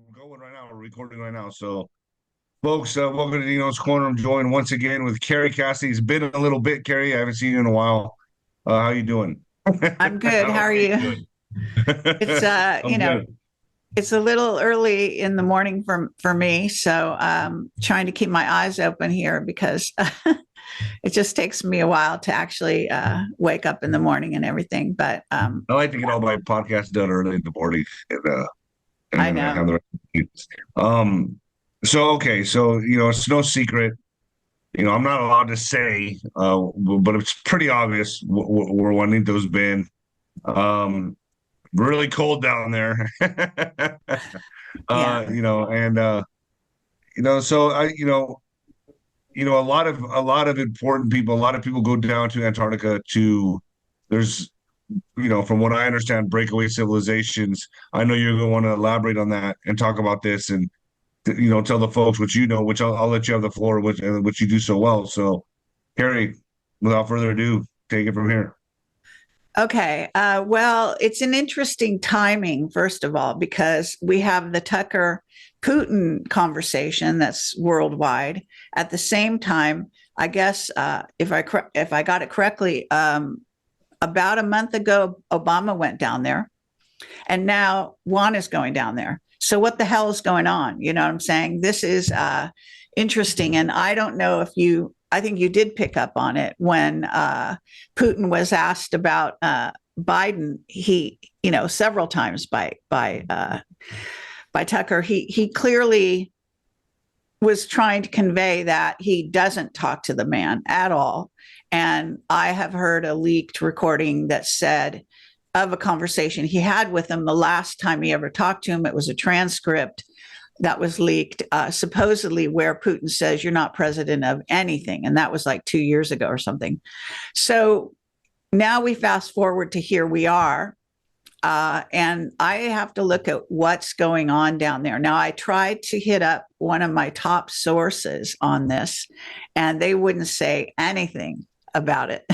We're going right now. We're recording right now. So, folks, welcome to Nino's Corner. I'm joined once again with Kerry Cassidy. It's been a little bit, Kerry. I haven't seen you in a while. How you doing? I I'm don't good. know How are how you you? doing. It's I'm good. it's a little early in the morning for me, so trying to keep my eyes open here because it just takes me a while to actually wake up in the morning and everything. But I like to get all my podcasts done early in the morning, and I then I have know. the rest. Um. So okay. So it's no secret. I'm not allowed to say, but it's pretty obvious where Juanito's been. Um. Really cold down there. Yeah. And so a lot of important people, a lot of people go down to Antarctica to there's from what I understand, breakaway civilizations. I know you're going to want to elaborate on that and talk about this and tell the folks what you know, which I'll let you have the floor, which you do so well. So, Harry, without further ado, take it from here. Okay. Well, it's an interesting timing, first of all, because we have the Tucker Putin conversation that's worldwide. At the same time, I guess if I got it correctly, about a month ago, Obama went down there, and now Juan is going down there. So what the hell is going on? You know what I'm saying? This is interesting, and I don't know if you. I think you did pick up on it when Putin was asked about Biden. He, several times by Tucker. He clearly was trying to convey that he doesn't talk to the man at all. And I have heard a leaked recording that said of a conversation he had with him the last time he ever talked to him. It was a transcript that was leaked, supposedly where Putin says, "You're not president of anything." And that was like 2 years ago or something. So now we fast forward to here we are. And I have to look at what's going on down there. Now, I tried to hit up one of my top sources on this, and they wouldn't say anything about it,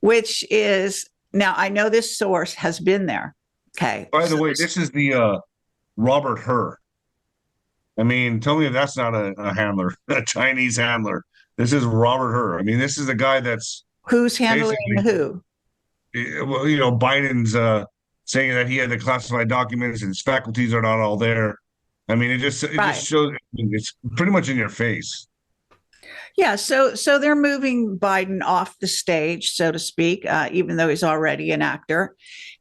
which is now I know this source has been there. Okay. By the So way, this, this is the Robert Hur. I mean, tell me if that's not a handler, a Chinese handler. This is Robert Hur. I mean, this is the guy that's who's handling basically, who? well, Biden's saying that he had the classified documents and his faculties are not all there. I mean, it just Right. shows. I mean, it's pretty much in your face. Yeah, so they're moving Biden off the stage, so to speak, even though he's already an actor,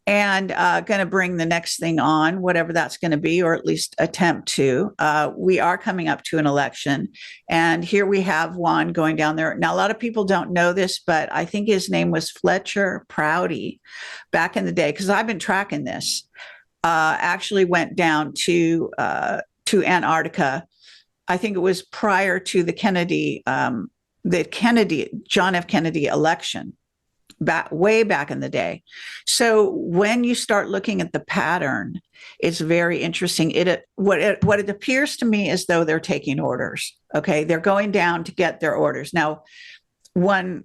and going to bring the next thing on, whatever that's going to be, or at least attempt to. We are coming up to an election, and here we have one going down there. Now, a lot of people don't know this, but I think his name was Fletcher Prouty back in the day, because I've been tracking this. Actually, went down to Antarctica. I think it was prior to the John F. Kennedy election, back way back in the day. So when you start looking at the pattern, it's very interesting. What it appears to me is though they're taking orders. Okay, they're going down to get their orders. Now, one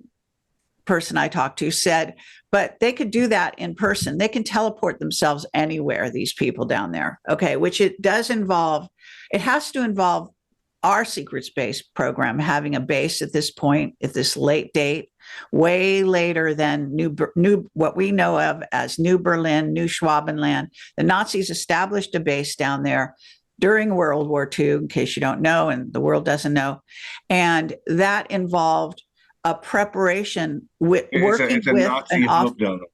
person I talked to said, but they could do that in person. They can teleport themselves anywhere, these people down there. Okay, which it does involve, it has to involve our secret space program having a base at this point, at this late date, way later than new what we know of as New Berlin, New Schwabenland. The Nazis established a base down there during World War II, in case you don't know, and the world doesn't know. And that involved a preparation with working It's a with an Nazi off. hub down there.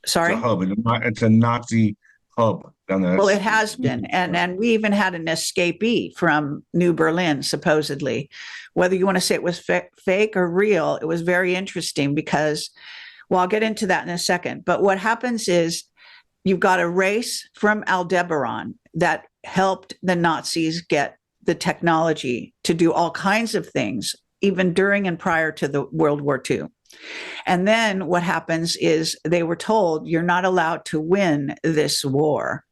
It's a Sorry. hub. It's a Nazi hub down there. Well, it has been, and we even had an escapee from New Berlin, supposedly. Whether you want to say it was fake or real, it was very interesting because, well, I'll get into that in a second. But what happens is you've got a race from Aldebaran that helped the Nazis get the technology to do all kinds of things, even during and prior to the World War II. And then what happens is they were told, you're not allowed to win this war.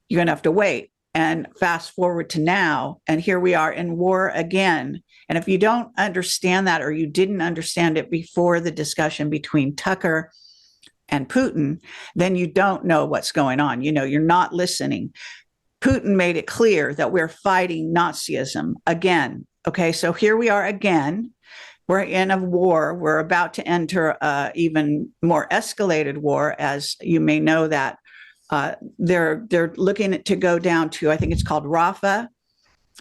You're going to have to wait. And fast forward to now, and here we are in war again. And if you don't understand that, or you didn't understand it before the discussion between Tucker and Putin, then you don't know what's going on. You're not listening. Putin made it clear that we're fighting Nazism again. Okay, so here we are again. We're in a war. We're about to enter even more escalated war, as you may know that they're looking to go down to, I think it's called Rafah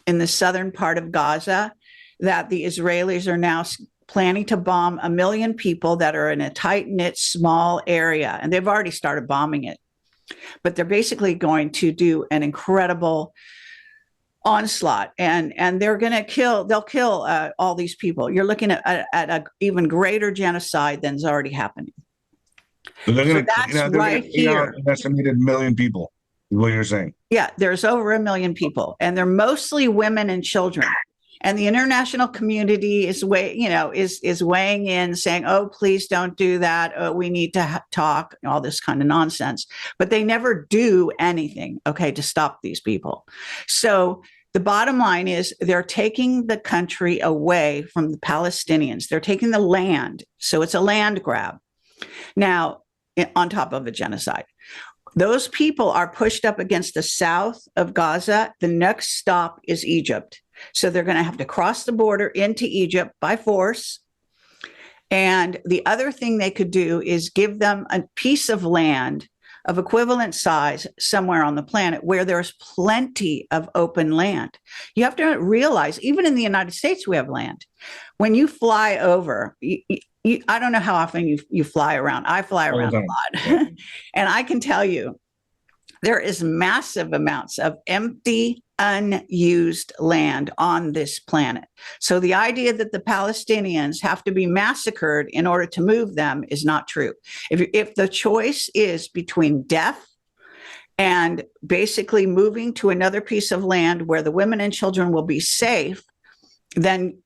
in the southern part of Gaza, that the Israelis are now planning to bomb 1 million people that are in a tight-knit small area. And they've already started bombing it. But they're basically going to do an incredible onslaught, and they'll kill all these people. You're looking at an even greater genocide than's already happening. So they're going to that's right here. An estimated 1 million people, is what you're saying. Yeah, there's over 1 million people, and they're mostly women and children. And the international community is weighing in, saying, "Oh, please don't do that. Oh, we need to talk." All this kind of nonsense, but they never do anything, okay, to stop these people. So the bottom line is they're taking the country away from the Palestinians. They're taking the land, so it's a land grab. Now, on top of a genocide. Those people are pushed up against the south of Gaza. The next stop is Egypt. So they're going to have to cross the border into Egypt by force. And the other thing they could do is give them a piece of land of equivalent size somewhere on the planet where there's plenty of open land. You have to realize, even in the United States, we have land. When you fly over, I don't know how often you fly around. I fly around a lot. And I can tell you, there is massive amounts of empty, unused land on this planet. So the idea that the Palestinians have to be massacred in order to move them is not true. If the choice is between death and basically moving to another piece of land where the women and children will be safe, then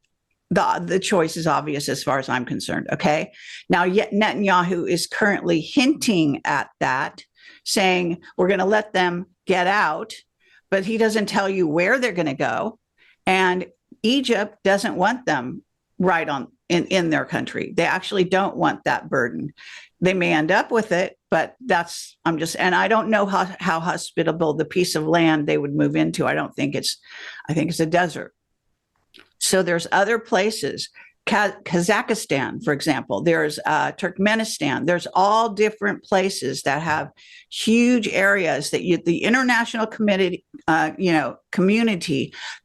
the choice is obvious as far as I'm concerned. Okay. Now, yet Netanyahu is currently hinting at that, saying we're going to let them get out, but he doesn't tell you where they're going to go. And Egypt doesn't want them right on in their country. They actually don't want that burden. They may end up with it, but and I don't know how hospitable the piece of land they would move into. I think it's a desert. So there's other places, Kazakhstan, for example, there's Turkmenistan, there's all different places that have huge areas that the international community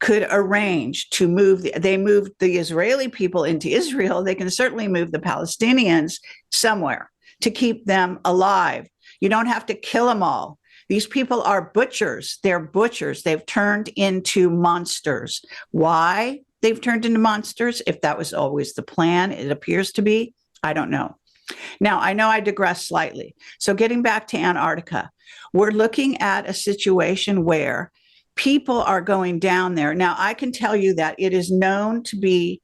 could arrange to move. They moved the Israeli people into Israel. They can certainly move the Palestinians somewhere to keep them alive. You don't have to kill them all. These people are butchers. They're butchers. They've turned into monsters. Why? They've turned into monsters. If that was always the plan, it appears to be. I don't know. Now, I know I digress slightly. So getting back to Antarctica, we're looking at a situation where people are going down there. Now, I can tell you that it is known to be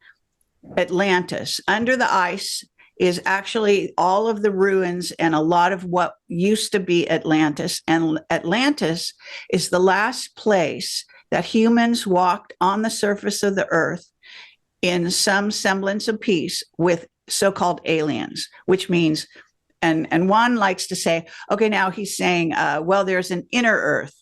Atlantis. Under the ice is actually all of the ruins and a lot of what used to be Atlantis. And Atlantis is the last place that humans walked on the surface of the earth in some semblance of peace with so-called aliens, which means, and Juan likes to say, okay, now he's saying, well, there's an inner earth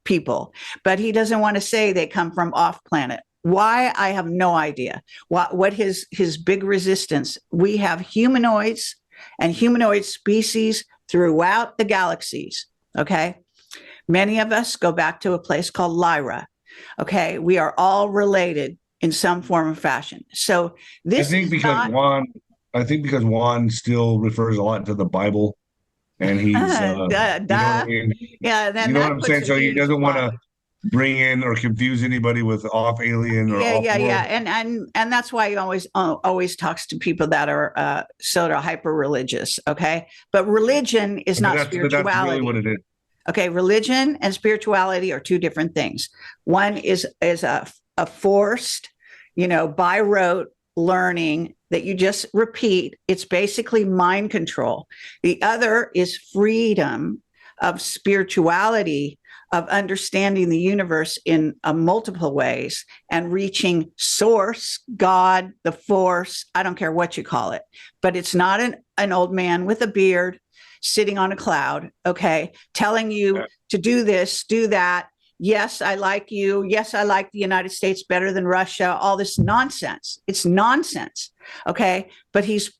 people, but he doesn't want to say they come from off planet. Why? I have no idea. What his big resistance? We have humanoids and humanoid species throughout the galaxies, okay? Many of us go back to a place called Lyra. Okay, we are all related in some form or fashion. So this because Juan still refers a lot to the Bible, and he's you know what I mean? Yeah, then you know what I'm saying. So he doesn't want to bring in or confuse anybody with off alien or and that's why he always talks to people that are sort of hyper religious. Okay, but religion is not spirituality. That's really what it is. Okay, religion and spirituality are two different things. One is a forced, by rote learning that you just repeat. It's basically mind control. The other is freedom of spirituality, of understanding the universe in multiple ways and reaching source, God, the force. I don't care what you call it, but it's not an old man with a beard sitting on a cloud, okay, telling you to do this, do that, yes, I like you. Yes, I like the United States better than Russia. All this nonsense. It's nonsense. Okay. But he's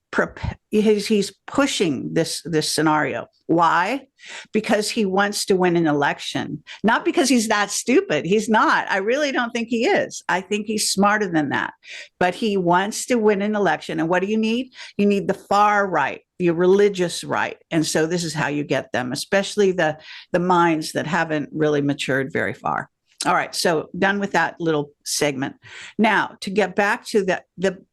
pushing this scenario. Why? Because he wants to win an election, not because he's that stupid. He's not. I really don't think he is. I think he's smarter than that. But he wants to win an election. And what do you need? You need the far right, the religious right. And so this is how you get them, especially the minds that haven't really matured very far. All right, so done with that little segment. Now, to get back to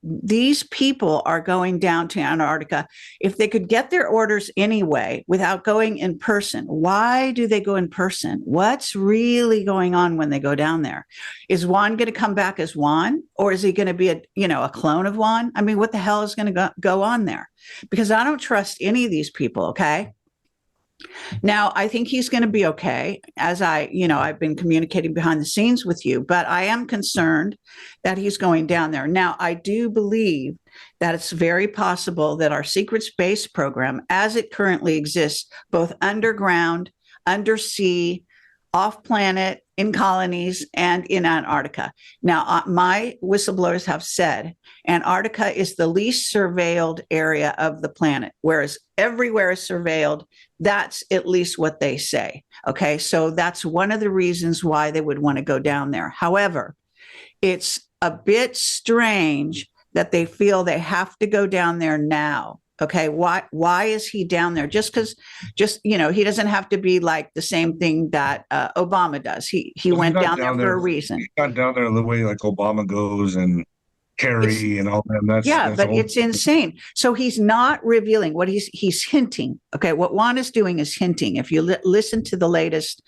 these people are going down to Antarctica. If they could get their orders anyway without going in person, why do they go in person? What's really going on when they go down there? Is Juan going to come back as Juan, or is he going to be a clone of Juan? I mean, what the hell is going to go on there? Because I don't trust any of these people. Okay. Now, I think he's going to be okay, as I've been communicating behind the scenes with you, but I am concerned that he's going down there. Now, I do believe that it's very possible that our secret space program, as it currently exists, both underground, undersea, off planet, in colonies, and in Antarctica. Now, my whistleblowers have said Antarctica is the least surveilled area of the planet, whereas everywhere is surveilled. That's at least what they say. Okay, so that's one of the reasons why they would want to go down there. However, it's a bit strange that they feel they have to go down there now. Okay, why is he down there? Just because, he doesn't have to be like the same thing that Obama does. He went down there for a reason. He got down there the way like Obama goes and Kerry and all that. But it's insane. So he's not revealing what he's hinting. Okay, what Juan is doing is hinting. If you listen to the latest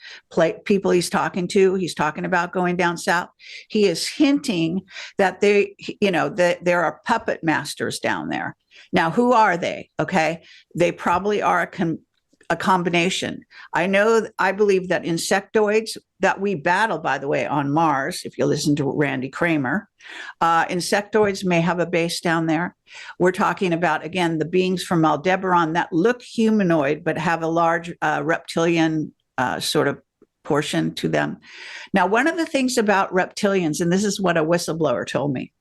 people he's talking to, he's talking about going down south. He is hinting that that there are puppet masters down there. Now, who are they? Okay, they probably are a combination. I believe that insectoids that we battle, by the way, on Mars, if you listen to Randy Kramer, insectoids may have a base down there. We're talking about, again, the beings from Aldebaran that look humanoid, but have a large reptilian sort of portion to them. Now, one of the things about reptilians, and this is what a whistleblower told me,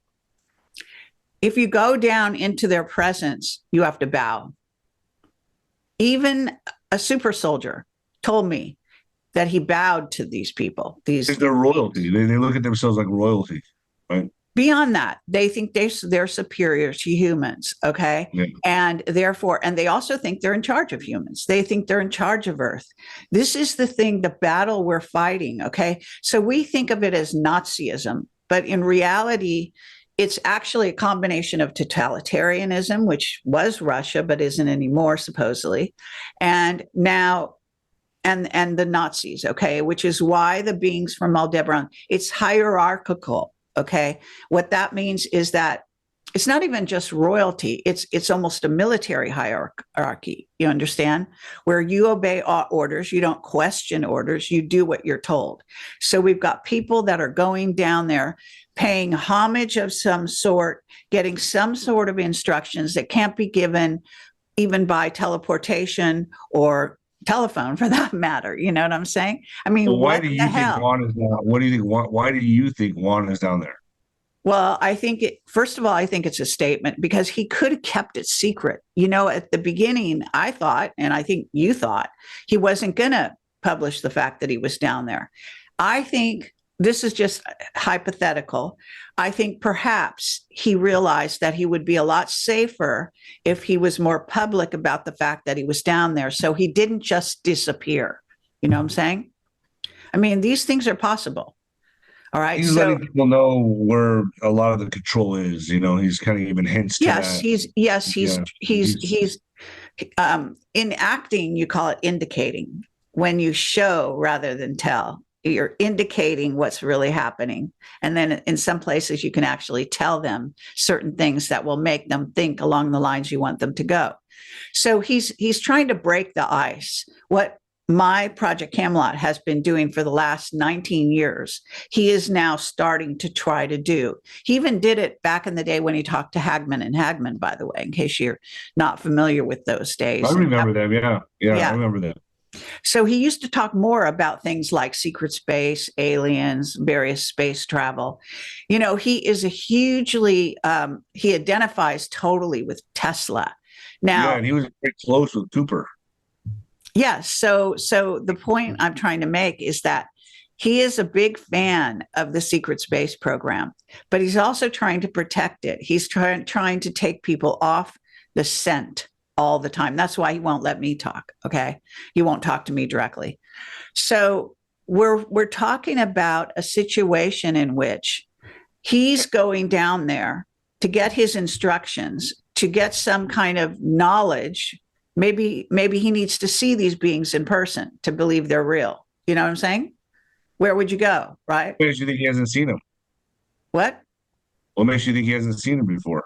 if you go down into their presence, you have to bow. Even a super soldier told me that he bowed to these people. It's their royalty. They look at themselves like royalty, right? Beyond that, they think they're superior to humans, okay? Yeah. And therefore, and they also think they're in charge of humans. They think they're in charge of Earth. This is the thing, the battle we're fighting, okay? So we think of it as Nazism, but in reality, it's actually a combination of totalitarianism, which was Russia, but isn't anymore, supposedly, and now, and the Nazis, okay, which is why the beings from Aldebaran, it's hierarchical, okay? What that means is that it's not even just royalty, it's almost a military hierarchy, you understand? Where you obey orders, you don't question orders, you do what you're told. So we've got people that are going down there, paying homage of some sort, getting some sort of instructions that can't be given even by teleportation or telephone, for that matter. You know what I'm saying? I mean, well, why do you think Juan is down? What do you think? Why do you think Juan is down there? Well, I think first of all, I think it's a statement because he could have kept it secret. At the beginning, I thought, and I think you thought, he wasn't going to publish the fact that he was down there. I think this is just hypothetical. I think perhaps he realized that he would be a lot safer if he was more public about the fact that he was down there. So he didn't just disappear. You know what I'm saying? I mean, these things are possible. All right. He's letting people know where a lot of the control is. He's kind of giving hints to that. He's in acting, you call it indicating, when you show rather than tell. You're indicating what's really happening. And then in some places, you can actually tell them certain things that will make them think along the lines you want them to go. So he's trying to break the ice. What my Project Camelot has been doing for the last 19 years, he is now starting to try to do. He even did it back in the day when he talked to Hagman and Hagman, by the way, in case you're not familiar with those days. I remember them. Yeah, I remember that. So he used to talk more about things like secret space, aliens, various space travel. He is a hugely, he identifies totally with Tesla. Yeah, Now, and he was very close with Cooper. yes. So the point I'm trying to make is that he is a big fan of the secret space program, but he's also trying to protect it. He's trying to take people off the scent all the time. That's why he won't let me talk. Okay. He won't talk to me directly. So we're talking about a situation in which he's going down there to get his instructions, to get some kind of knowledge. Maybe he needs to see these beings in person to believe they're real. You know what I'm saying? Where would you go, right? What makes you think he hasn't seen him? What? What makes you think he hasn't seen him before?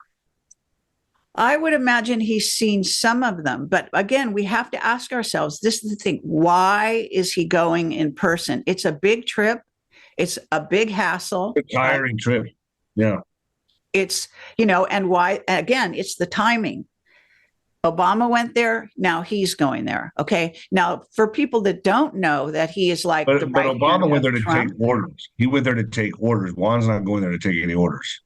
I would imagine he's seen some of them. But again, we have to ask ourselves, this is the thing. Why is he going in person? It's a big trip. It's a big hassle. A tiring trip. Yeah. It's, and why, again, it's the timing. Obama went there. Now he's going there. Okay. Now, for people that don't know that he is like But the right Obama hand went there of to Trump. take orders. He went there to take orders. Juan's not going there to take any orders.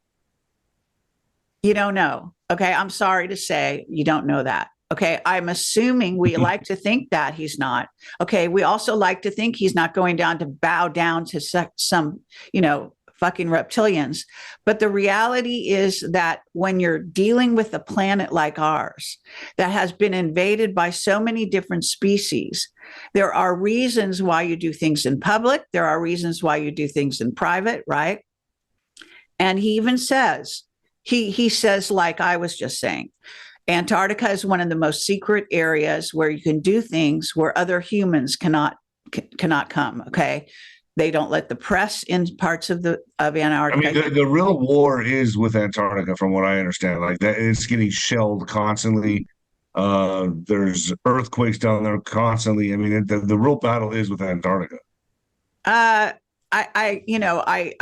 You don't know. Okay. I'm sorry to say you don't know that. Okay. I'm assuming we like to think that he's not. Okay. We also like to think he's not going down to bow down to some, fucking reptilians. But the reality is that when you're dealing with a planet like ours that has been invaded by so many different species, there are reasons why you do things in public. There are reasons why you do things in private, right? And he even says, he says, like I was just saying, Antarctica is one of the most secret areas where you can do things where other humans cannot come. Okay. They don't let the press in parts of Antarctica. I mean, the real war is with Antarctica, from what I understand. Like that, it's getting shelled constantly. There's earthquakes down there constantly. I mean, the real battle is with Antarctica. I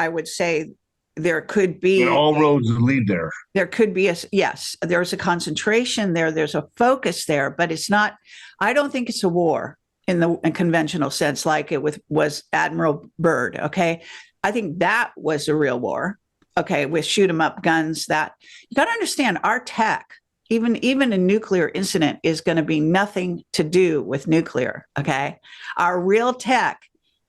would say there could be, and all roads lead there. There could be yes, there's a concentration there. There's a focus there, but it's not. I don't think it's a war in the conventional sense, like it was Admiral Byrd. Okay. I think that was a real war. Okay. With shoot 'em up guns. That you got to understand, our tech, even a nuclear incident, is going to be nothing to do with nuclear. Okay. Our real tech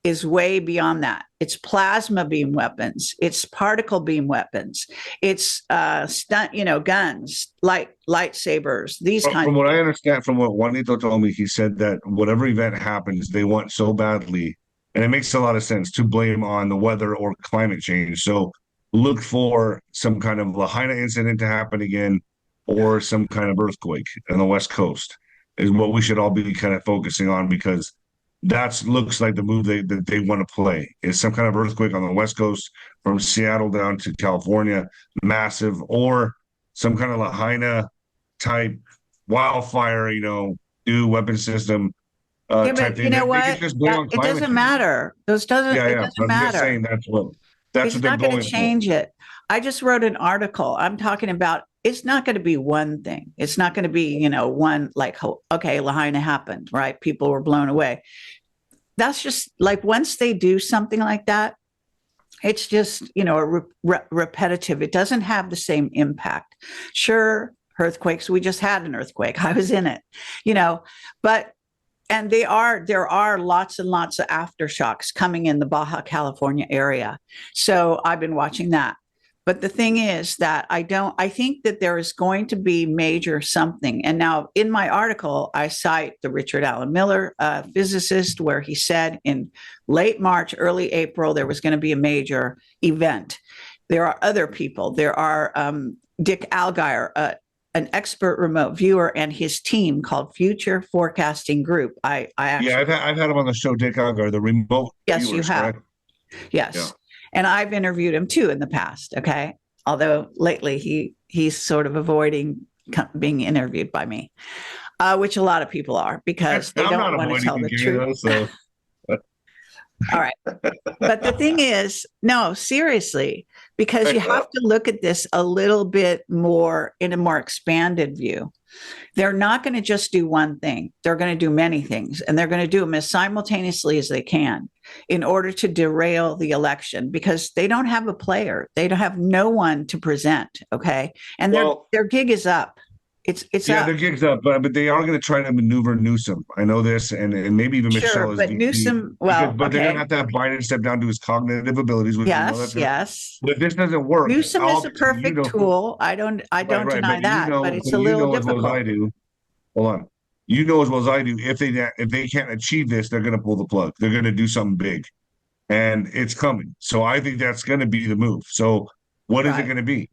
is way beyond that. It's plasma beam weapons. It's particle beam weapons. It's guns, lightsabers, these kinds. From what I understand, from what Juanito told me, he said that whatever event happens, they want so badly, and it makes a lot of sense, to blame on the weather or climate change. So look for some kind of Lahaina incident to happen again, or some kind of earthquake on the West Coast is what we should all be kind of focusing on, because that looks like the move that they want to play, is some kind of earthquake on the West Coast from Seattle down to California, massive, or some kind of Lahaina type wildfire, new weapon system Yeah, type but thing. you know what? It doesn't change. matter. It doesn't I'm just matter. saying that's It's what they're not going going to change for. it. I just wrote an article. I'm talking about, it's not going to be one thing. It's not going to be, one, like, okay, Lahaina happened, right? People were blown away. That's just like, once they do something like that, it's just, repetitive. It doesn't have the same impact. Sure, earthquakes. We just had an earthquake. I was in it, but, and there are lots and lots of aftershocks coming in the Baja California area. So I've been watching that. But the thing is that I think that there is going to be major something. And now in my article, I cite the Richard Allen Miller physicist, where he said in late March, early April, there was going to be a major event. There are other people. There are Dick Algier, an expert remote viewer, and his team called Future Forecasting Group. I've had him on the show, Dick Algar, the remote. Yes, viewers, you have. correct? Yes. Yeah. And I've interviewed him too in the past. Okay. Although lately he's sort of avoiding being interviewed by me, which a lot of people are, because they don't want to tell the truth. All right. But the thing is, no, seriously, because you have to look at this a little bit more in a more expanded view. They're not going to just do one thing. They're going to do many things, and they're going to do them as simultaneously as they can in order to derail the election because they don't have a player. They don't have no one to present. Okay. And their gig is up. It's yeah, up. their gig's up, but they are going to try to maneuver Newsom. I know this, and maybe even Sure, Michelle is but VP. Newsom, well, But they're okay. going to have Biden step down to his cognitive abilities, which we know Yes, that's going to. yes. But if this doesn't work, Newsom is a you perfect know, tool. I don't right, deny but that, but it's a you little know as well as difficult. I do. Hold on, you know as well as I do. If they can't achieve this, they're going to pull the plug. They're going to do something big, and it's coming. So I think that's going to be the move. So what is it Right. going to be?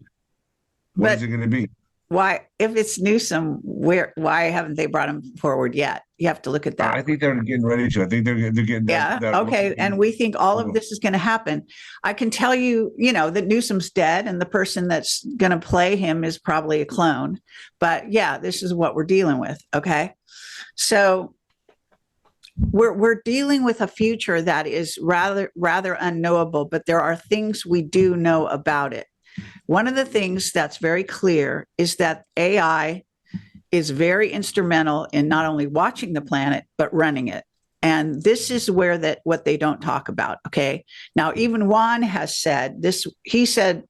What is But it going to be? why, if it's Newsom, why haven't they brought him forward yet? You have to look at that. I think they're getting ready to. I think they're getting Yeah. that Okay. And we think all of this is going to happen. I can tell you, that Newsom's dead and the person that's going to play him is probably a clone. But yeah, this is what we're dealing with. Okay. So we're dealing with a future that is rather unknowable, but there are things we do know about it. One of the things that's very clear is that AI is very instrumental in not only watching the planet, but running it. And this is where what they don't talk about. Okay. Now, even Juan has said this. He said,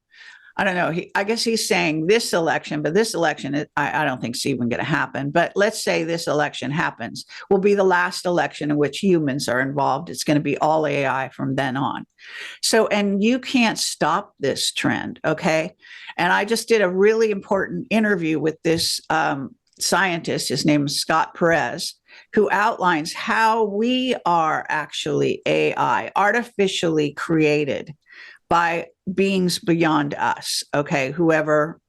I don't know. I guess he's saying this election, but this election, I don't think it's even going to happen. But let's say this election happens, will be the last election in which humans are involved. It's going to be all AI from then on. So, and you can't stop this trend. Okay. And I just did a really important interview with this scientist. His name is Scott Perez, who outlines how we are actually AI, artificially created by beings beyond us. Okay, whoever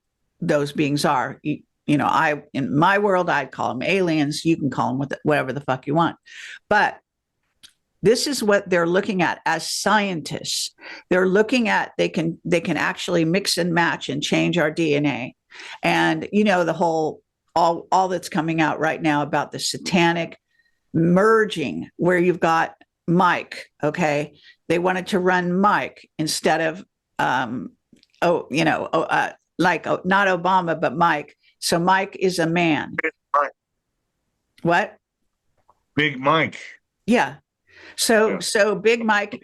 those beings are. In my world, I'd call them aliens. You can call them whatever the fuck you want. But this is what they're looking at as scientists. They're looking at they can actually mix and match and change our DNA. And the whole all that's coming out right now about the satanic merging, where you've got Mike. Okay, they wanted to run Mike instead of not Obama, but Mike. So Mike is a man. What? Big Mike. Yeah. So Big Mike,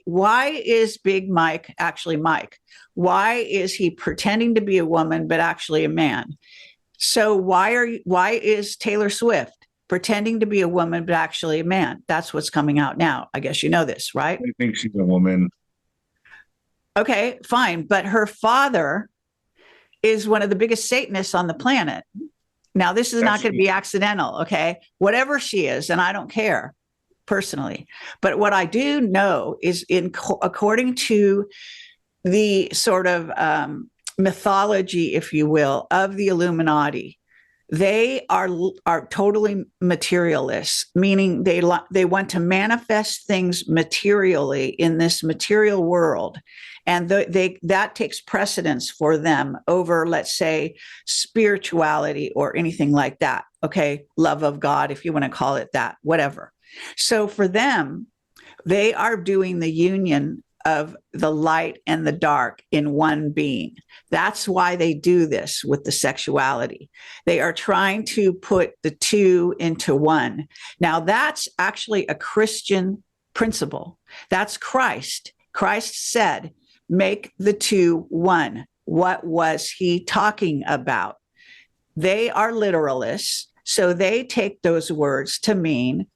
why is Big Mike actually Mike? Why is he pretending to be a woman, but actually a man? So why is Taylor Swift pretending to be a woman, but actually a man? That's what's coming out now. I guess you know this, right? I think she's a woman. Okay, fine. But her father is one of the biggest Satanists on the planet. Now, this is not going to be accidental, okay? Whatever she is, and I don't care personally. But what I do know is according to the sort of mythology, if you will, of the Illuminati, they are totally materialists, meaning they want to manifest things materially in this material world, and that takes precedence for them over, let's say, spirituality or anything like that. Okay, love of God, if you want to call it that, whatever. So for them, they are doing the union of the light and the dark in one being. That's why they do this with the sexuality. They are trying to put the two into one. Now, that's actually a Christian principle. That's Christ. Christ said, make the two one. What was he talking about? They are literalists, so they take those words to mean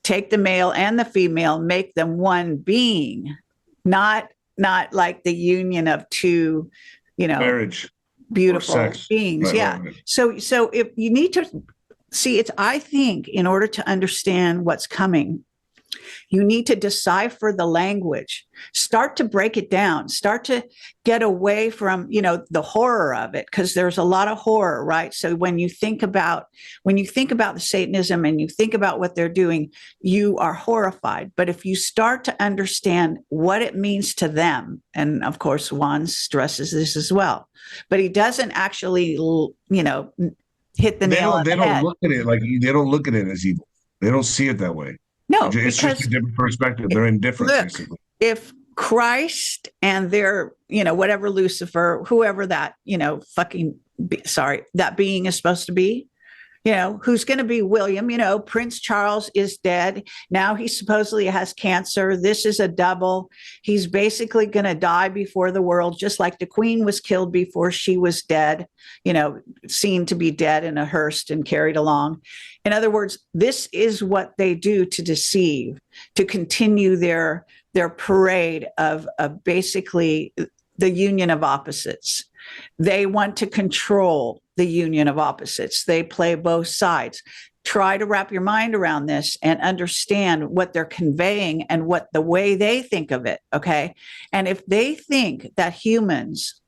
take the male and the female, make them one being, not like the union of two, marriage, beautiful beings. Right, yeah. right. So if you need to see, I think in order to understand what's coming, you need to decipher the language, start to break it down, start to get away from, the horror of it, because there's a lot of horror, right? So when you think about the Satanism and you think about what they're doing, you are horrified. But if you start to understand what it means to them, and of course, Juan stresses this as well, but he doesn't actually, hit the nail on the head. Look at it like they don't look at it as evil. They don't see it that way. No, It's just because a different perspective. They're indifferent, look, basically. if Christ and their, whatever Lucifer, whoever that, that being is supposed to be, who's going to be William, Prince Charles is dead. Now he supposedly has cancer. This is a double. He's basically going to die before the world, just like the queen was killed before she was dead, seen to be dead in a hearse and carried along. In other words, this is what they do to deceive, to continue their parade of basically the union of opposites. They want to control the union of opposites. They play both sides. Try to wrap your mind around this and understand what they're conveying and what the way they think of it. Okay. And if they think that humans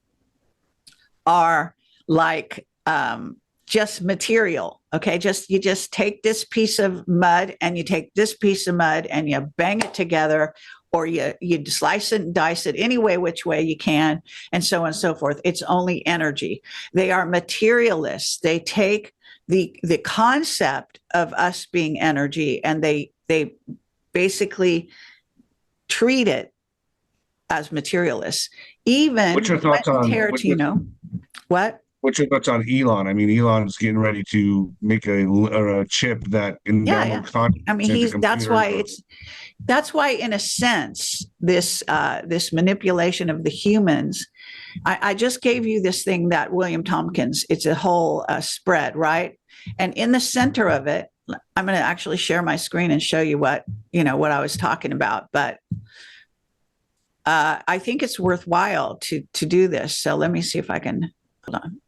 are like just material, okay, you just take this piece of mud and you take this piece of mud and you bang it together, or you slice it and dice it any way, which way you can, and so on and so forth. It's only energy. They are materialists. They take the concept of us being energy and they basically treat it as materialists. Even What's your thoughts on Tarantino. What? What's your thoughts on Elon? I mean, Elon's getting ready to make a chip that in download content. I mean, that's why, in a sense, this manipulation of the humans. I just gave you this thing that William Tompkins. It's a whole spread, right? And in the center of it, I'm going to actually share my screen and show you what I was talking about. But I think it's worthwhile to do this. So let me see if I can. Hold on.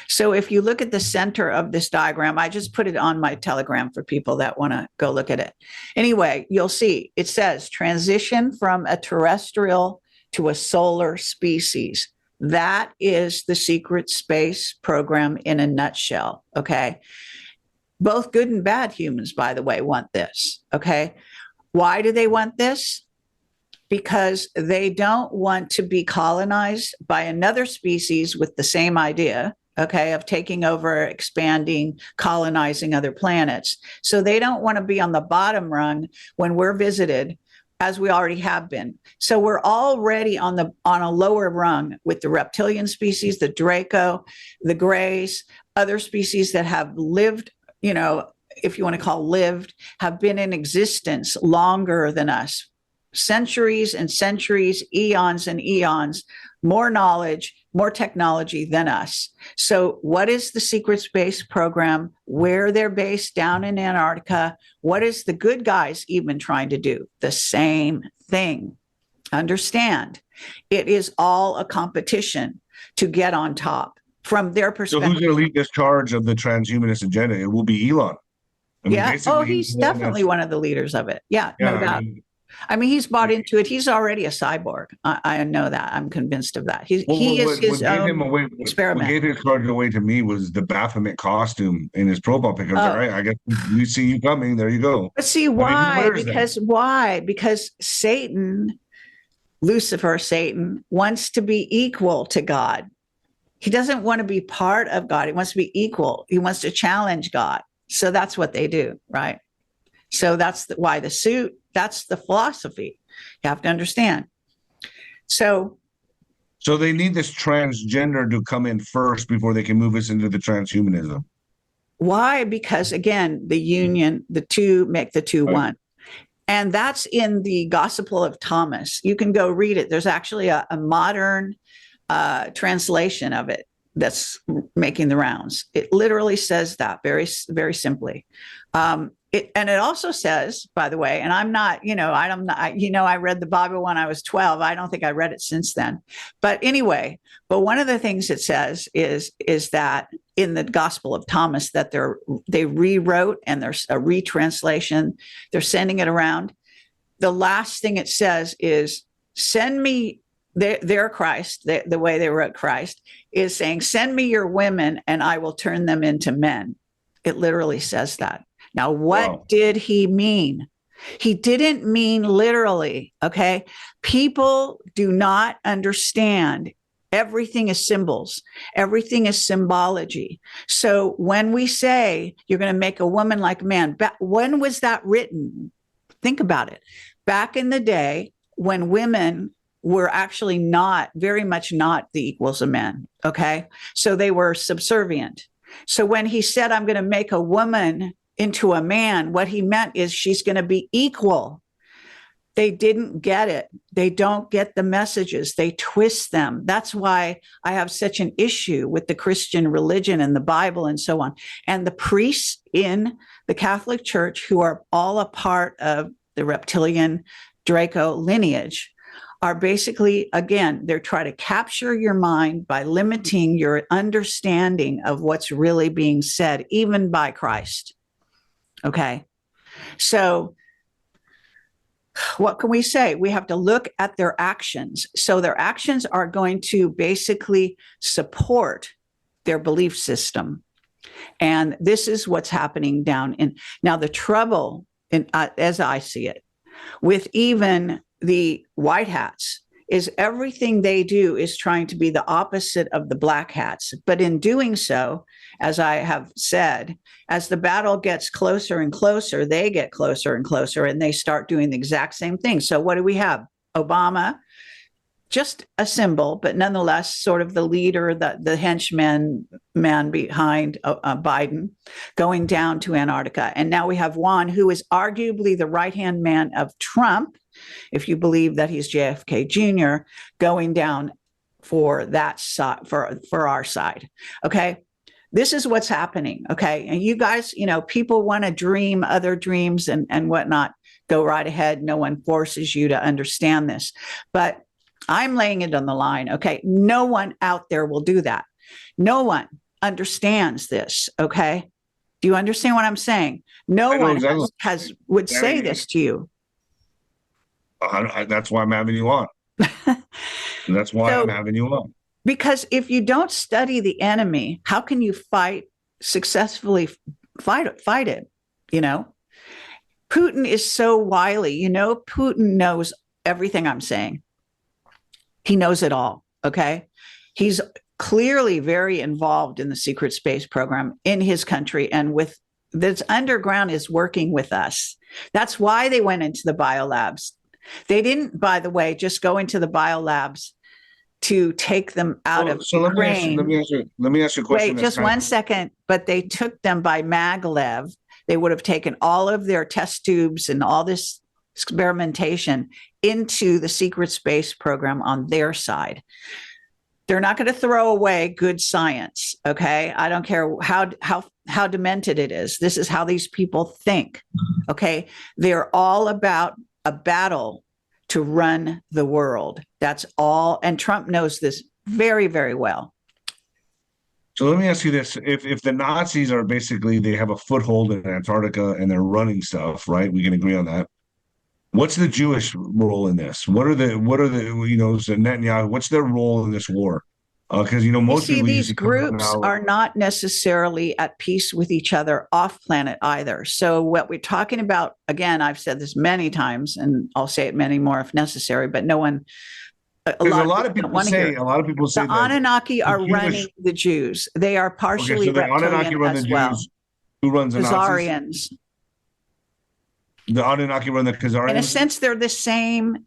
So if you look at the center of this diagram, I just put it on my Telegram for people that want to go look at it. Anyway, you'll see it says transition from a terrestrial to a solar species. That is the secret space program in a nutshell. Okay. Both good and bad humans, by the way, want this. Okay. Why do they want this? Because they don't want to be colonized by another species with the same idea, okay, of taking over, expanding, colonizing other planets. So they don't want to be on the bottom rung when we're visited, as we already have been. So we're already on a lower rung with the reptilian species, the Draco, the Greys, other species that have lived, if you want to call lived, have been in existence longer than us. Centuries and centuries, eons and eons, more knowledge, more technology than us. So what is the secret space program? Where they're based down in Antarctica? What is the good guys even trying to do? The same thing. Understand, it is all a competition to get on top from their perspective. So who's going to lead this charge of the transhumanist agenda? It will be Elon. I mean, he's definitely one of the leaders of it. Yeah, no doubt. I mean, he's bought into it. He's already a cyborg. I know that. I'm convinced of that. He is his own experiment. What gave his card away to me was the Baphomet costume in his profile picture. All right, I guess we see you coming. There you go. But see, why? Because Satan, Lucifer, Satan, wants to be equal to God. He doesn't want to be part of God. He wants to be equal. He wants to challenge God. So that's what they do, right? So that's why the suit. That's the philosophy. You have to understand. So they need this transgender to come in first before they can move us into the transhumanism. Why? Because again, the union, the two make the two one. And that's in the Gospel of Thomas. You can go read it. There's actually a modern translation of it that's making the rounds. It literally says that very, very simply. And it also says, by the way, and I'm not, I read the Bible when I was 12. I don't think I read it since then. But anyway, one of the things it says is that in the Gospel of Thomas that they rewrote, and there's a retranslation. They're sending it around. The last thing it says is, send me their Christ, the way they wrote Christ is saying, send me your women and I will turn them into men. It literally says that. Now, what did he mean? He didn't mean literally, okay? People do not understand. Everything is symbols. Everything is symbology. So when we say you're going to make a woman like a man, when was that written? Think about it. Back in the day when women were actually not, very much not the equals of men. Okay. So they were subservient. So when he said, I'm going to make a woman into a man, what he meant is she's going to be equal. They didn't get it. They don't get the messages. They twist them. That's why I have such an issue with the Christian religion and the Bible and so on. And the priests in the Catholic Church, who are all a part of the reptilian Draco lineage, are basically, again, they're trying to capture your mind by limiting your understanding of what's really being said, even by Christ. Okay. So what can we say? We have to look at their actions. So their actions are going to basically support their belief system. And this is what's happening down in now the trouble, as I see it, with even the white hats is everything they do is trying to be the opposite of the black hats. But in doing so, as I have said, as the battle gets closer and closer, they get closer and closer, and they start doing the exact same thing. So what do we have? Obama, just a symbol, but nonetheless sort of the leader, the henchman man behind Biden, going down to Antarctica. And now we have Juan, who is arguably the right-hand man of Trump, if you believe that he's JFK Jr., going down for that side, for our side. Okay. This is what's happening. Okay. And you guys, people want to dream other dreams and whatnot. Go right ahead. No one forces you to understand this, but I'm laying it on the line. Okay. No one out there will do that. No one understands this. Okay. Do you understand what I'm saying? No one exactly. would say this to you. That's why I'm having you on. That's why I'm having you on. Because if you don't study the enemy, how can you successfully fight it? Putin is so wily. Putin knows everything I'm saying. He knows it all. Okay. He's clearly very involved in the secret space program in his country, and with this underground is working with us. That's why they went into the biolabs. They didn't, by the way, just go into the biolabs to take them out of Ukraine. Let me ask you a question. Wait, just one second. But they took them by maglev. They would have taken all of their test tubes and all this experimentation into the secret space program on their side. They're not going to throw away good science. Okay. I don't care how demented it is. This is how these people think. Okay. They're all about a battle to run the world. That's all. And Trump knows this very, very well. So let me ask you this. If the Nazis are basically, they have a foothold in Antarctica and they're running stuff, right? We can agree on that. What's the Jewish role in this? What are the Netanyahu, what's their role in this war? Because, most people these groups are not necessarily at peace with each other off planet either. So what we're talking about, again, I've said this many times and I'll say it many more if necessary, but no one, a lot of people say the Anunnaki are running the Jews. They are partially reptilian as well. Who runs the Khazarians? The Anunnaki run the Khazarians? In a sense, they're the same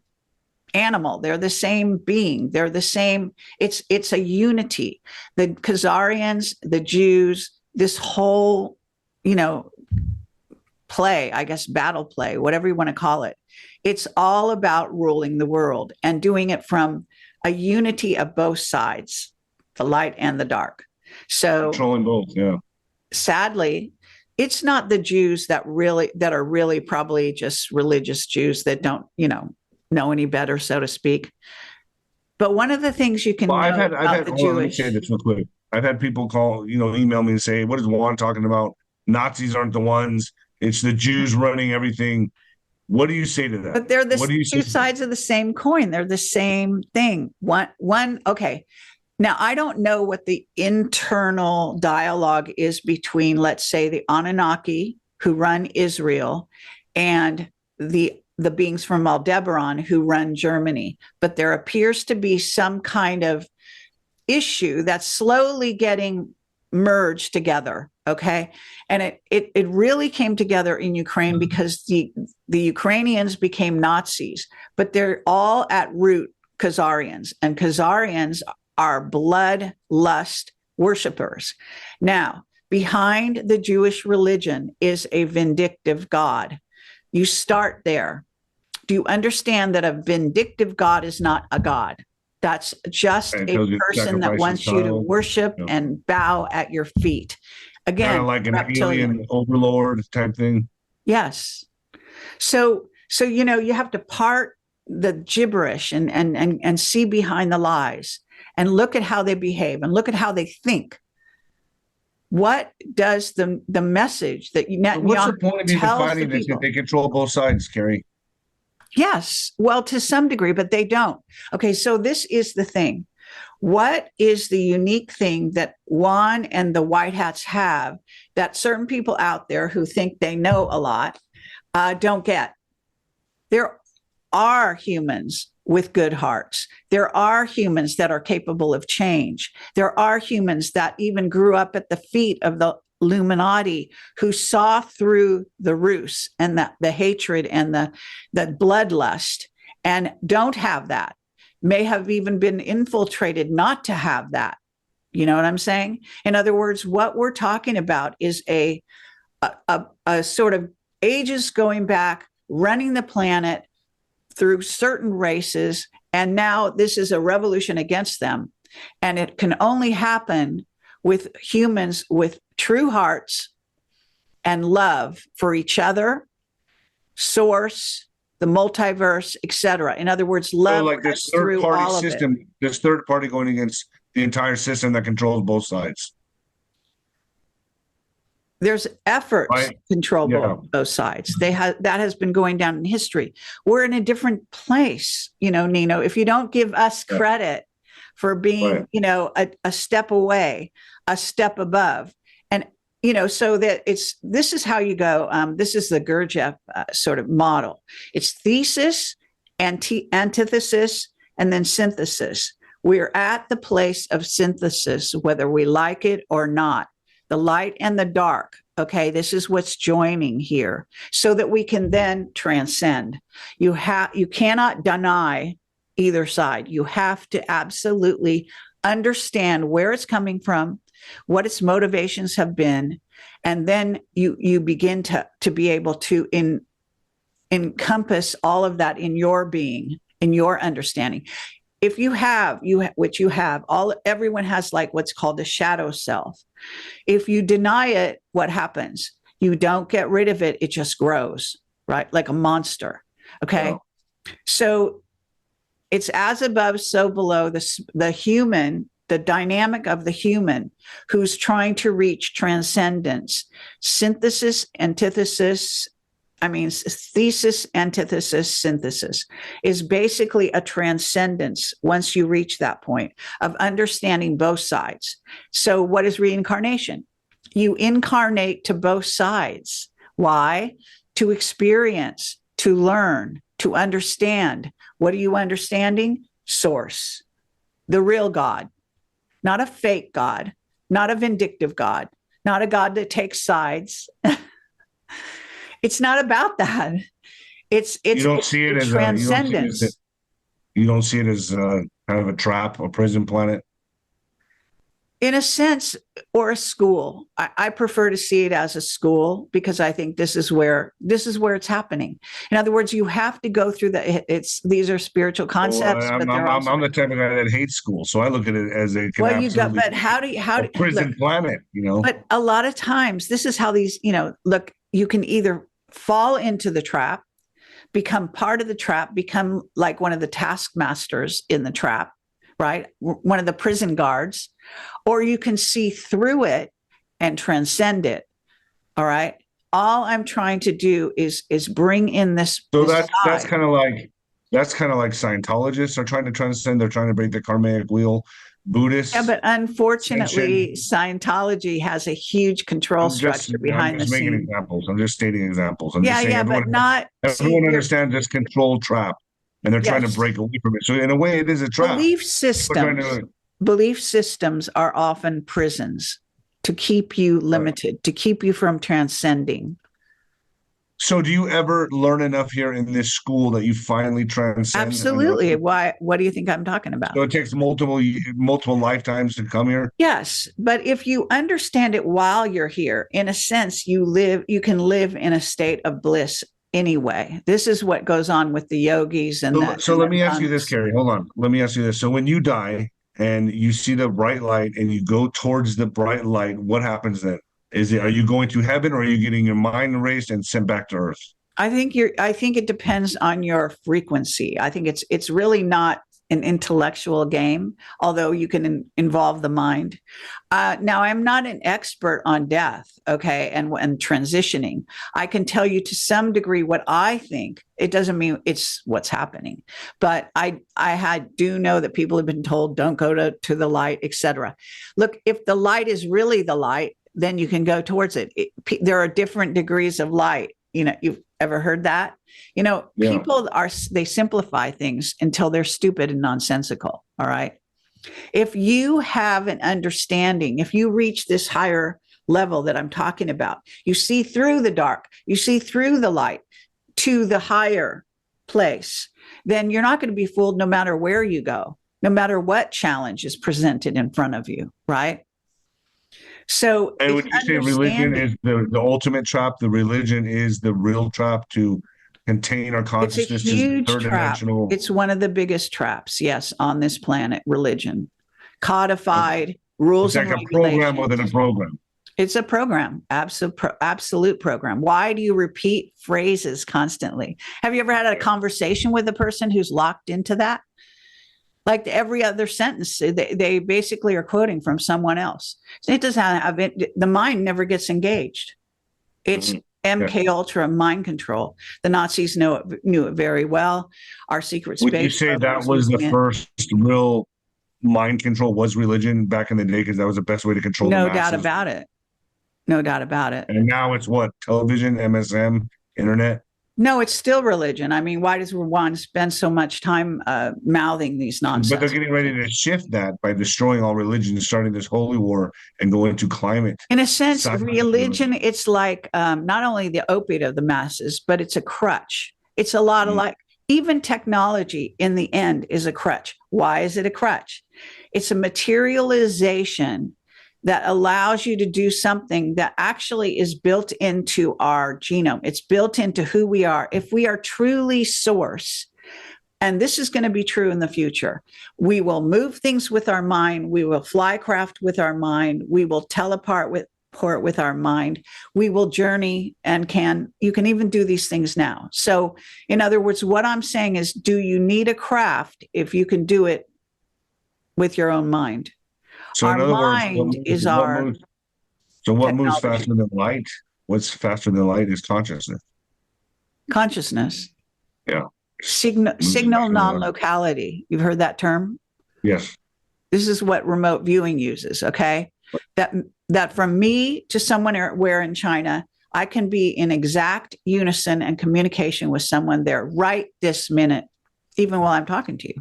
animal. They're the same being. They're the same. It's a unity. The Khazarians, the Jews, this whole, play, I guess, battle play, whatever you want to call it. It's all about ruling the world and doing it from a unity of both sides, the light and the dark. So controlling both, yeah. Sadly, it's not the Jews that are really probably just religious Jews that don't, know any better, so to speak. But one of the things you can know about the Jewish. Let me say this real quick. I've had people call, email me and say, "What is Juan talking about? Nazis aren't the ones. It's the Jews running everything." What do you say to that? But they're the two sides of the same coin. They're the same thing. One. Okay. Now, I don't know what the internal dialogue is between, let's say, the Anunnaki who run Israel and the beings from Aldebaran who run Germany. But there appears to be some kind of issue that's slowly getting merge together. Okay. And it really came together in Ukraine because the Ukrainians became Nazis, but they're all at root Khazarians, and Khazarians are bloodlust worshipers. Now, behind the Jewish religion is a vindictive God. You start there. Do you understand that a vindictive God is not a God? That's just a person that wants you to worship and bow at your feet. Again, kind of like an alien overlord type thing. Yes. So you have to part the gibberish and see behind the lies and look at how they behave and look at how they think. What does the message that Netanyahu what's the point of even fighting this if they control both sides, Kerry? Yes. Well, to some degree, but they don't. Okay. So this is the thing. What is the unique thing that Juan and the White Hats have that certain people out there who think they know a lot don't get? There are humans with good hearts. There are humans that are capable of change. There are humans that even grew up at the feet of the Illuminati who saw through the ruse and the hatred and the bloodlust and don't have that, may have even been infiltrated not to have that. You know what I'm saying? In other words, what we're talking about is a sort of ages going back, running the planet through certain races. And now this is a revolution against them. And it can only happen with humans with true hearts and love for each other, source, the multiverse, etc. In other words, love. So like this third party system, this third party going against the entire system that controls both sides. There's efforts to control both sides. That has been going down in history. We're in a different place, Nino. If you don't give us credit for being, a step away, a step above, and so that this is how you go. This is the Gurdjieff sort of model. It's thesis, antithesis, and then synthesis. We're at the place of synthesis, whether we like it or not. The light and the dark. Okay, this is what's joining here, so that we can then transcend. You cannot deny either side. You have to absolutely understand where it's coming from, what its motivations have been, and then you begin to be able to encompass all of that in your being, in your understanding. If you have, which you have, everyone has like what's called the shadow self. If you deny it, what happens? You don't get rid of it. It just grows, right? Like a monster. Okay. Yeah. So it's as above, so below. The human, the dynamic of the human who's trying to reach transcendence, synthesis, antithesis, thesis, antithesis, synthesis is basically a transcendence once you reach that point of understanding both sides. So what is reincarnation? You incarnate to both sides. Why? To experience, to learn, to understand. What are you understanding? Source, the real God, not a fake God, not a vindictive God, not a God that takes sides. It's not about that. It's you don't see it as transcendence. You don't see it as kind of a trap, a prison planet. In a sense, or a school. I prefer to see it as a school because I think this is where it's happening. In other words, you have to go through these are spiritual concepts. I'm the type of guy that hates school, so I look at it as a prison planet. But a lot of times, this is how these look. You can either fall into the trap, become part of the trap, become like one of the taskmasters in the trap, right? One of the prison guards, or you can see through it and transcend it. All right. All I'm trying to do is bring in this. So that's kind of like Scientologists are trying to transcend. They're trying to break the karmic wheel. Buddhists. Yeah, but unfortunately, Scientology has a huge control structure behind the scenes. I'm just making examples. I'm just stating examples. Everyone understands this control trap, and they're trying to break away from it. So in a way, it is a trap. Belief systems are often prisons. to keep you Right. limited, to keep you from transcending. So do you ever learn enough here in this school that you finally transcend on your Absolutely. own? Why? What do you think I'm talking about? So it takes multiple lifetimes to come here. Yes, but if you understand it while you're here, in a sense, you can live in a state of bliss anyway. This is what goes on with the yogis and So and let the me ask you this, monks. Kerry. Hold on. Let me ask you this. So when you die and you see the bright light and you go towards the bright light, what happens then? Are you going to heaven or are you getting your mind erased and sent back to earth? I think it depends on your frequency. I think it's really not an intellectual game, although you can involve the mind. Now, I'm not an expert on death, okay, and transitioning. I can tell you to some degree what I think. It doesn't mean it's what's happening, but I do know that people have been told don't go to the light, etc. Look, if the light is really the light, then you can go towards it. There are different degrees of light. You've ever heard that? Yeah. They simplify things until they're stupid and nonsensical. All right. If you have an understanding, if you reach this higher level that I'm talking about, you see through the dark, you see through the light to the higher place, then you're not going to be fooled no matter where you go, no matter what challenge is presented in front of you. Right. So And it's when you say religion understanding. is the ultimate trap, the religion is the real trap to contain our It's a consciousness to huge third trap. dimensional. It's one of the biggest traps, yes, on this planet, religion. Okay. Codified It's rules and like a program within a regulations. program. It's a program, absolute program. Why do you repeat phrases constantly? Have you ever had a conversation with a person who's locked into that? Like every other sentence, they basically are quoting from someone else. So it doesn't have it, the mind never gets engaged. It's Mhm. Yeah. MK Ultra mind control. The Nazis knew it very well. Our secret Would you space say program that is was the using it. first real mind control was religion back in the day because that was the best way to control the No doubt masses? about it. No doubt about it. And now it's what? Television, MSM, internet. No, it's still religion. I mean, why does Juan spend so much time mouthing these But they're nonsense? getting ready to shift that by destroying all religion, starting this holy war and going to climate. In a sense, Science. religion, it's like not only the opiate of the masses, but it's a crutch. It's a lot of Mm. like, even technology in the end is a crutch. Why is it a crutch? It's a materialization that allows you to do something that actually is built into our genome. It's built into who we are. If we are truly source, and this is going to be true in the future, we will move things with our mind. We will fly craft with our mind. We will teleport with our mind. We will journey and you can even do these things now. So in other words, what I'm saying is, do you need a craft if you can do it with your own mind? So in Our other words, mind is our what moves technology, faster than light? What's faster than light is consciousness. consciousness, Yeah. Moves signal faster than light. non-locality. You've heard that term? Yes. This is what remote viewing uses. Okay. That from me to someone where in China, I can be in exact unison and communication with someone there right this minute, even while I'm talking to you.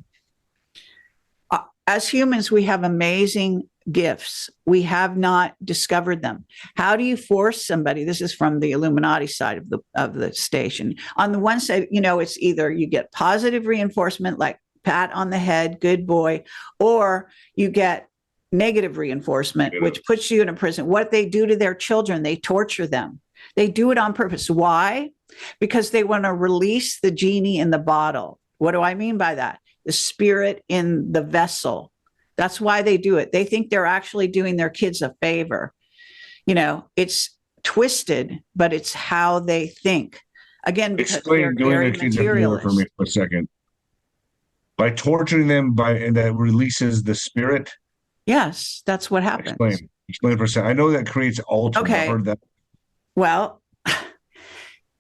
As humans, we have amazing gifts. We have not discovered them. How do you force somebody? This is from the Illuminati side of the station. On the one side, it's either you get positive reinforcement, like pat on the head, good boy, or you get negative reinforcement, which puts you in a prison. What they do to their children, they torture them. They do it on purpose. Why? Because they want to release the genie in the bottle. What do I mean by that? The spirit in the vessel. That's why they do it. They think they're actually doing their kids a favor. It's twisted, but it's how they think. Again, because Explain they're doing very their kids a favor for me materialist. for a second. By torturing them and that releases the spirit. Yes, that's what happens. Explain for a second. I know that creates altering. I've Okay. heard that. Well,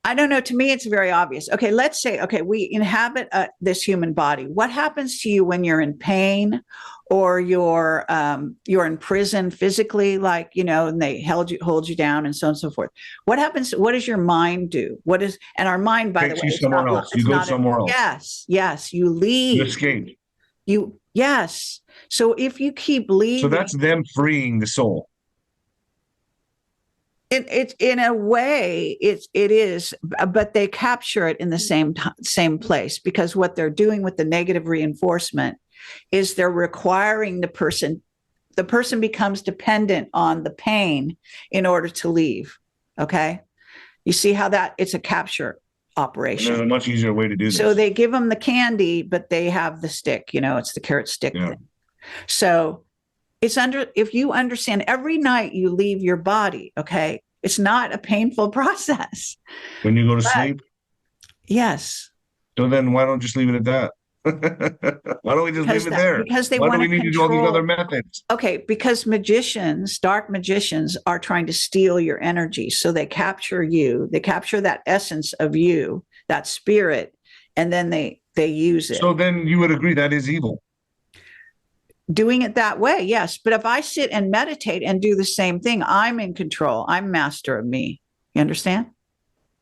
I don't know. To me, it's very obvious. Okay, let's say, we inhabit this human body. What happens to you when you're in pain or you're in prison physically, like, and they hold you down and so on and so forth? What happens? What does your mind do? And our mind, by the Takes way, you somewhere else. You go somewhere else. Yes, you You leave. escape. Yes. So if you keep So leaving, that's them freeing the soul. It in a way it is, but they capture it in the same place, because what they're doing with the negative reinforcement is they're requiring the person becomes dependent on the pain in order to leave. Okay. You see how that it's a capture And there's a operation. much easier way to do So this. they give them the candy, but they have the stick, it's the carrot stick Yeah. thing. So if you understand, every night you leave your body, okay, it's not a painful process. When you go to But sleep, yes, so then why don't just leave it at that? Why don't we just leave it there? because they Why do want we to need to do all these other control. methods? Okay, because dark magicians are trying to steal your energy. So they capture you, they capture that essence of you, that spirit, and then they use it. So then you would agree that is evil. Doing it that way, yes. But if I sit and meditate and do the same thing, I'm in control. I'm master of me. You understand?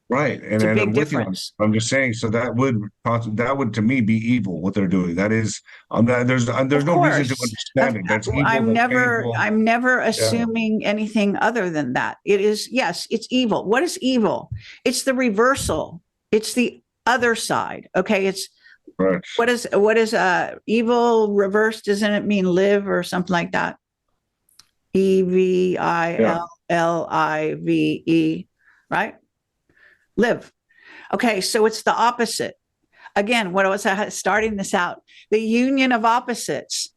Right. It's a And big I'm with you on difference. it. I'm just saying, so that would to me be evil what they're doing. That is, there's Of no reason to course. understand it. That's evil, that's painful. I'm never Yeah. assuming anything other than that. It is, yes, it's evil. What is evil? It's the reversal. It's the other side. Okay. It's Right. what is evil reversed? Doesn't it mean live or something like that? Yeah. EVILLIVE, right? Live. Okay, so it's the opposite. Again, what was I starting this out? The union of opposites.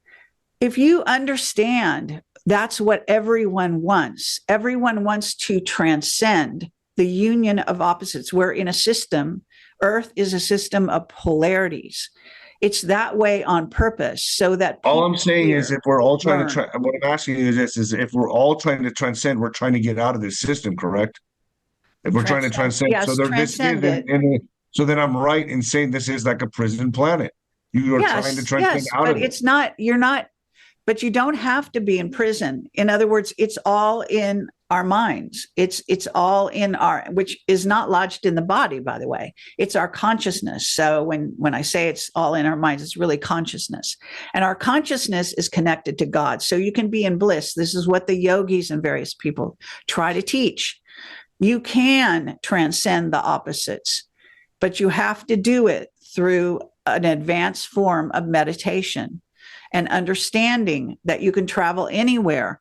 If you understand, that's what everyone wants. Everyone wants to transcend the union of opposites. We're in a system. Earth is a system of polarities. It's that way on purpose, so that All I'm saying is if we're all trying to what I'm asking you is if we're all trying to transcend, we're trying to get out of this system, correct? If we're trying to transcend, so yes, there this transcend is it. so then I'm right in saying this is like a prison planet. You are trying to transcend out but of it. it's not, but you don't have to be in prison. In other words, it's all in our minds. It's all in which is not lodged in the body, by the way. It's our consciousness. So when I say it's all in our minds, it's really consciousness. And our consciousness is connected to God. So you can be in bliss. This is what the yogis and various people try to teach. You can transcend the opposites, but you have to do it through an advanced form of meditation and understanding that you can travel anywhere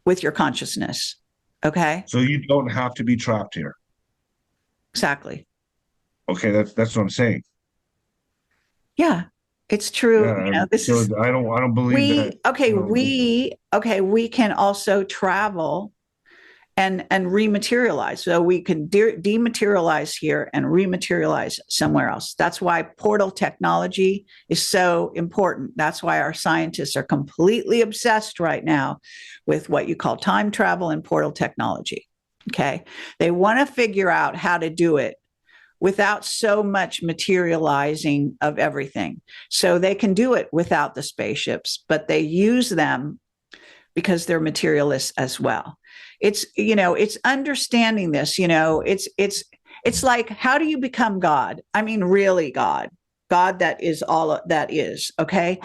with your consciousness. Okay. So you don't have to be trapped here. Exactly. Okay, that's what I'm saying. Yeah, it's true. Yeah, I don't believe that. We can also travel and rematerialize. So we can dematerialize here and rematerialize somewhere else. That's why portal technology is so important. That's why our scientists are completely obsessed right now with what you call time travel and portal technology. Okay. They want to figure out how to do it without so much materializing of everything. So they can do it without the spaceships, but they use them because they're materialists as well. It's understanding this, it's like, how do you become God? I mean, really God that is all that is. Okay.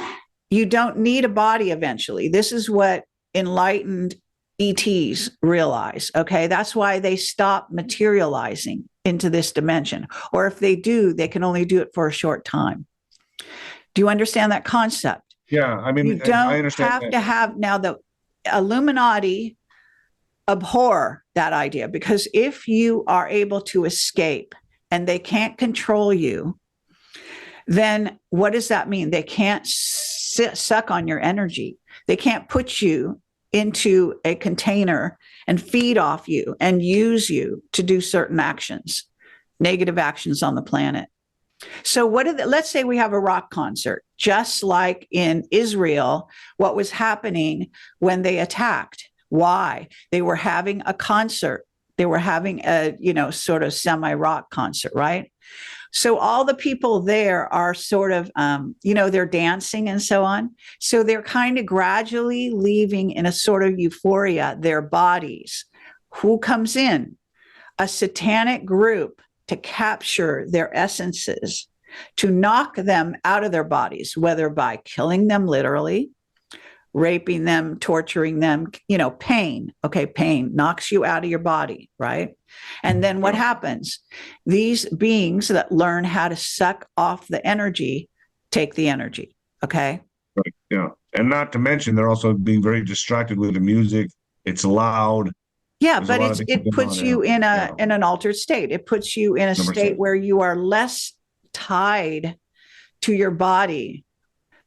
You don't need a body eventually. This is what enlightened ETs realize. Okay. That's why they stop materializing into this dimension. Or if they do, they can only do it for a short time. Do you understand that concept? Yeah. I mean, you don't I understand have that. to have now the Illuminati abhor that idea, because if you are able to escape and they can't control you, then what does that mean? They can't suck on your energy. They can't put you into a container and feed off you and use you to do certain actions, negative actions on the planet. So let's say we have a rock concert, just like in Israel, what was happening when they attacked. Why? They were having a concert. They were having a, sort of semi-rock concert, right? So all the people there are sort of, they're dancing and so on. So they're kind of gradually leaving in a sort of euphoria their bodies. Who comes in? A satanic group to capture their essences, to knock them out of their bodies, whether by killing them literally raping them, torturing them, pain. Okay, pain knocks you out of your body, right? And then what happens? These beings that learn how to suck off the energy take the energy. Okay. Right. Yeah. And not to mention, they're also being very distracted with the music. It's loud. Yeah, There's a but lot of things it going on puts there. you in Yeah. an altered state. It puts you in a 100%. state where you are less tied to your body,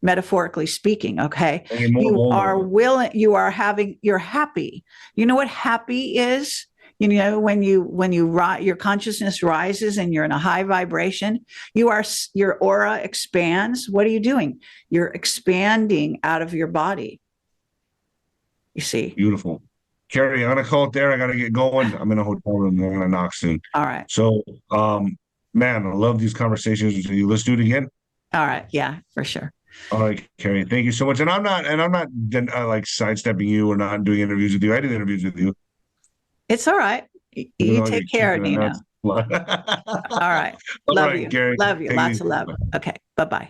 metaphorically speaking. Okay. And you're more You are vulnerable. willing, you're happy. You know what happy is? When your consciousness rises and you're in a high vibration, your aura expands. What are you doing? You're expanding out of your body. You see? Beautiful. Kerry, I'm gonna call it there. I gotta get going. I'm in a hotel room. I'm gonna knock soon. All right. So, man, I love these conversations with you. Let's do it again. All right. Yeah, for sure. All right, Kerry, thank you so much. And I'm not like sidestepping you or not doing interviews with you. I did interviews with you. It's all right. Even You though you're take care, kicking it Nino. nuts. All right. All Love right, you. Kerry. Love you. Take it Lots easy. of love. Okay. Bye-bye.